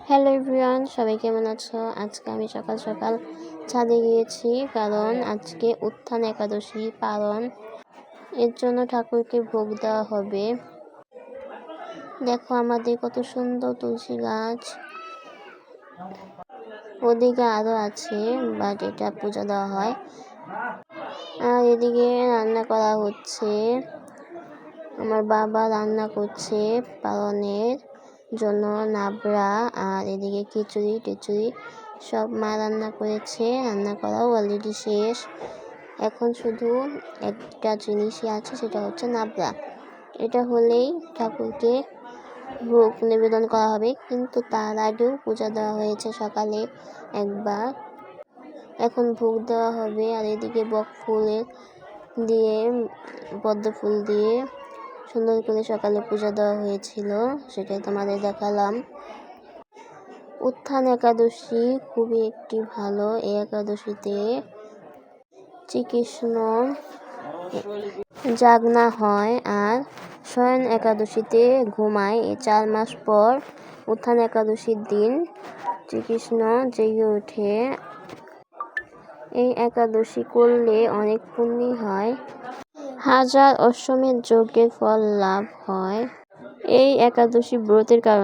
Hello everyone, সবাই কেমন আছো? আজকে আমি সকাল সকাল ছাদে গিয়েছি, কারণ আজকে উত্থান একাদশী পালন, এর জন্য ঠাকুরকে ভোগ দেওয়া হবে। দেখো আমাদের কত সুন্দর তুলসী গাছ, ওদিকে আরো আছে, বাট এটা পূজা দেওয়া হয়। আর এদিকে রান্না করা হচ্ছে, আমার বাবা রান্না করছে পালনের জন্য নাবড়া, আর এদিকে খিচুড়ি টিচুড়ি সব মা রান্না করেছে। রান্না করাও অলরেডি শেষ, এখন শুধু একটা জিনিসই আছে, সেটা হচ্ছে নাবড়া। এটা হলেই ঠাকুরকে ভোগ নিবেদন করা হবে, কিন্তু তার আগেও পূজা দেওয়া হয়েছে সকালে একবার, এখন ভোগ দেওয়া হবে। আর এদিকে বক ফুলের দিয়ে, পদ্ম ফুল দিয়ে সুন্দর করে সকালে পূজা দেওয়া হয়েছিল, সেটাই তোমাদের দেখালাম। উত্থান একাদশী খুবই একটি ভালো, এই একাদশীতে শ্রীকৃষ্ণ জাগনা হয়, আর শয়ন একাদশীতে ঘুমায়। এই 4 মাস পর উত্থান একাদশীর দিন শ্রীকৃষ্ণ জেগে ওঠে। এই একাদশী করলে অনেক পুণ্য হয়, 1000 অশ্বমেধ যজ্ঞের ফল লাভ হয়। এই একাদশী ব্রতের কারণে